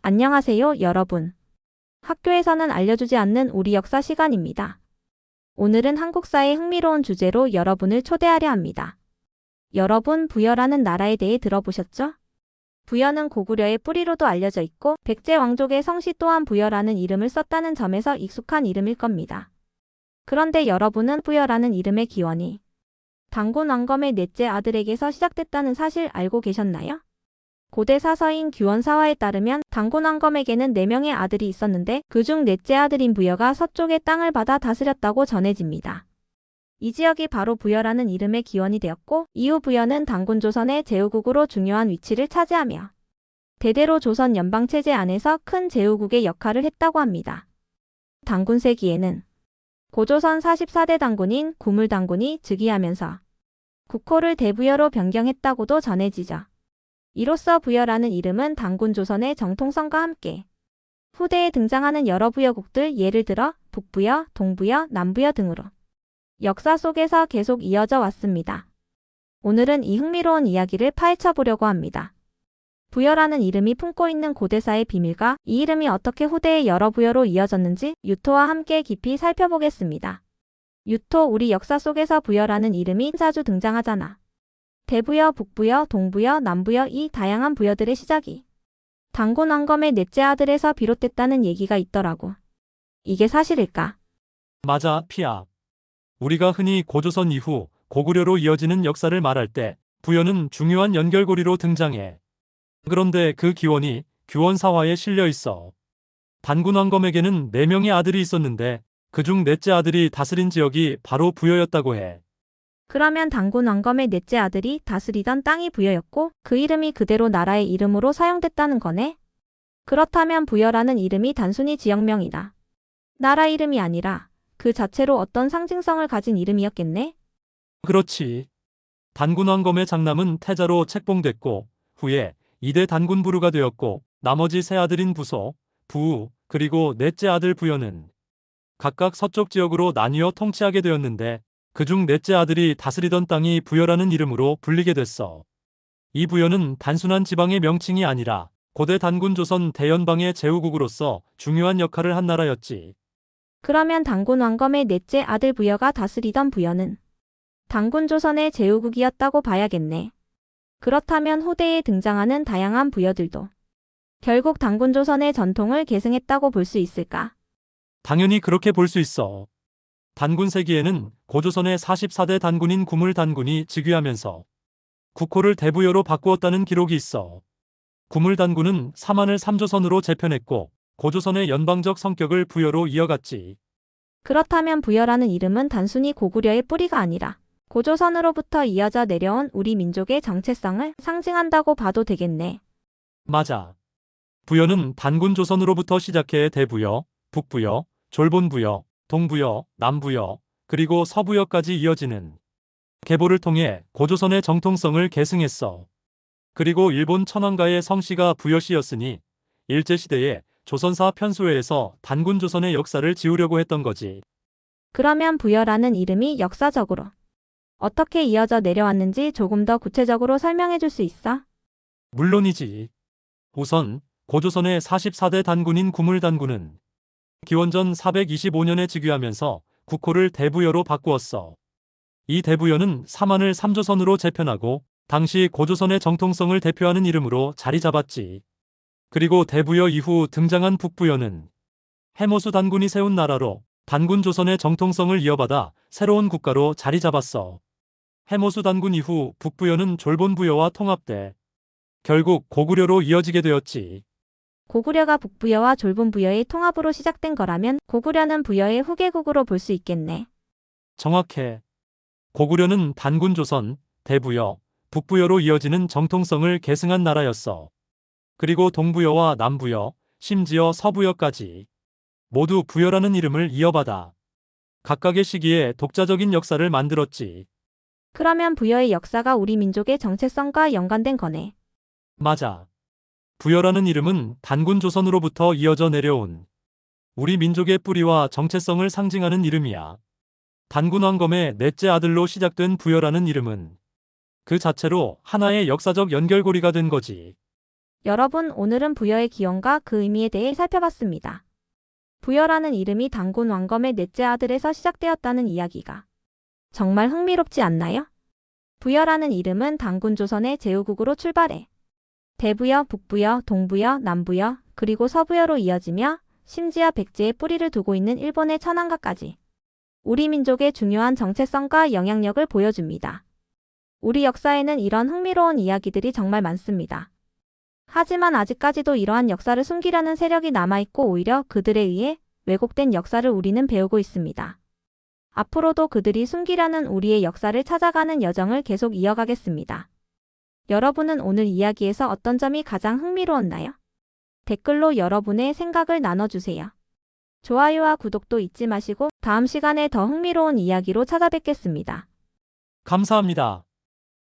안녕하세요, 여러분. 학교에서는 알려주지 않는 우리 역사 시간입니다. 오늘은 한국사의 흥미로운 주제로 여러분을 초대하려 합니다. 여러분, 부여라는 나라에 대해 들어보셨죠? 부여는 고구려의 뿌리로도 알려져 있고 백제 왕족의 성씨 또한 부여라는 이름을 썼다는 점에서 익숙한 이름일 겁니다. 그런데 여러분은 부여라는 이름의 기원이 단군 왕검의 넷째 아들에게서 시작됐다는 사실 알고 계셨나요? 고대 사서인 규원사화에 따르면 단군 왕검에게는 4명의 아들이 있었는데 그중 넷째 아들인 부여가 서쪽의 땅을 받아 다스렸다고 전해집니다. 이 지역이 바로 부여라는 이름의 기원이 되었고 이후 부여는 단군 조선의 제후국으로 중요한 위치를 차지하며 대대로 조선 연방체제 안에서 큰 제후국의 역할을 했다고 합니다. 단군세기에는 고조선 44대 단군인 구물단군이 즉위하면서 국호를 대부여로 변경했다고도 전해지죠. 이로써 부여라는 이름은 단군 조선의 정통성과 함께 후대에 등장하는 여러 부여국들 예를 들어 북부여, 동부여, 남부여 등으로 역사 속에서 계속 이어져 왔습니다. 오늘은 이 흥미로운 이야기를 파헤쳐 보려고 합니다. 부여라는 이름이 품고 있는 고대사의 비밀과 이 이름이 어떻게 후대의 여러 부여로 이어졌는지 유토와 함께 깊이 살펴보겠습니다. 유토, 우리 역사 속에서 부여라는 이름이 자주 등장하잖아. 대부여, 북부여, 동부여, 남부여 이 다양한 부여들의 시작이 단군 왕검의 넷째 아들에서 비롯됐다는 얘기가 있더라고. 이게 사실일까? 맞아, 피아. 우리가 흔히 고조선 이후 고구려로 이어지는 역사를 말할 때 부여는 중요한 연결고리로 등장해. 그런데 그 기원이 규원사화에 실려 있어. 단군 왕검에게는 4명의 아들이 있었는데 그중 넷째 아들이 다스린 지역이 바로 부여였다고 해. 그러면 단군 왕검의 넷째 아들이 다스리던 땅이 부여였고 그 이름이 그대로 나라의 이름으로 사용됐다는 거네? 그렇다면 부여라는 이름이 단순히 지역명이다. 나라 이름이 아니라 그 자체로 어떤 상징성을 가진 이름이었겠네? 그렇지. 단군 왕검의 장남은 태자로 책봉됐고 후에 2대 단군부루가 되었고 나머지 세 아들인 부소, 부우, 그리고 넷째 아들 부여는 각각 서쪽 지역으로 나뉘어 통치하게 되었는데 그중 넷째 아들이 다스리던 땅이 부여라는 이름으로 불리게 됐어. 이 부여는 단순한 지방의 명칭이 아니라 고대 단군 조선 대연방의 제후국으로서 중요한 역할을 한 나라였지. 그러면 단군 왕검의 넷째 아들 부여가 다스리던 부여는 단군 조선의 제후국이었다고 봐야겠네. 그렇다면 후대에 등장하는 다양한 부여들도 결국 단군 조선의 전통을 계승했다고 볼 수 있을까? 당연히 그렇게 볼 수 있어. 단군 세기에는 고조선의 44대 단군인 구물단군이 즉위하면서 국호를 대부여로 바꾸었다는 기록이 있어. 구물단군은 삼한을 3조선으로 재편했고 고조선의 연방적 성격을 부여로 이어갔지. 그렇다면 부여라는 이름은 단순히 고구려의 뿌리가 아니라 고조선으로부터 이어져 내려온 우리 민족의 정체성을 상징한다고 봐도 되겠네. 맞아. 부여는 단군 조선으로부터 시작해 대부여, 북부여, 졸본부여, 동부여, 남부여, 그리고 서부여까지 이어지는 계보를 통해 고조선의 정통성을 계승했어. 그리고 일본 천황가의 성씨가 부여씨였으니 일제시대에 조선사 편수회에서 단군 조선의 역사를 지우려고 했던 거지. 그러면 부여라는 이름이 역사적으로 어떻게 이어져 내려왔는지 조금 더 구체적으로 설명해 줄 수 있어? 물론이지. 우선 고조선의 44대 단군인 구물단군은 기원전 425년에 즉위하면서 국호를 대부여로 바꾸었어. 이 대부여는 삼한을 3조선으로 재편하고 당시 고조선의 정통성을 대표하는 이름으로 자리 잡았지. 그리고 대부여 이후 등장한 북부여는 해모수 단군이 세운 나라로 단군 조선의 정통성을 이어받아 새로운 국가로 자리 잡았어. 해모수 단군 이후 북부여는 졸본부여와 통합돼 결국 고구려로 이어지게 되었지. 고구려가 북부여와 졸본부여의 통합으로 시작된 거라면 고구려는 부여의 후계국으로 볼 수 있겠네. 정확해. 고구려는 단군 조선, 대부여, 북부여로 이어지는 정통성을 계승한 나라였어. 그리고 동부여와 남부여, 심지어 서부여까지 모두 부여라는 이름을 이어받아 각각의 시기에 독자적인 역사를 만들었지. 그러면 부여의 역사가 우리 민족의 정체성과 연관된 거네. 맞아. 부여라는 이름은 단군 조선으로부터 이어져 내려온 우리 민족의 뿌리와 정체성을 상징하는 이름이야. 단군 왕검의 넷째 아들로 시작된 부여라는 이름은 그 자체로 하나의 역사적 연결고리가 된 거지. 여러분, 오늘은 부여의 기원과 그 의미에 대해 살펴봤습니다. 부여라는 이름이 단군 왕검의 넷째 아들에서 시작되었다는 이야기가 정말 흥미롭지 않나요? 부여라는 이름은 단군 조선의 제후국으로 출발해 대부여, 북부여, 동부여, 남부여, 그리고 서부여로 이어지며 심지어 백제에 뿌리를 두고 있는 일본의 천황가까지 우리 민족의 중요한 정체성과 영향력을 보여줍니다. 우리 역사에는 이런 흥미로운 이야기들이 정말 많습니다. 하지만 아직까지도 이러한 역사를 숨기려는 세력이 남아있고 오히려 그들에 의해 왜곡된 역사를 우리는 배우고 있습니다. 앞으로도 그들이 숨기려는 우리의 역사를 찾아가는 여정을 계속 이어가겠습니다. 여러분은 오늘 이야기에서 어떤 점이 가장 흥미로웠나요? 댓글로 여러분의 생각을 나눠주세요. 좋아요와 구독도 잊지 마시고 다음 시간에 더 흥미로운 이야기로 찾아뵙겠습니다. 감사합니다.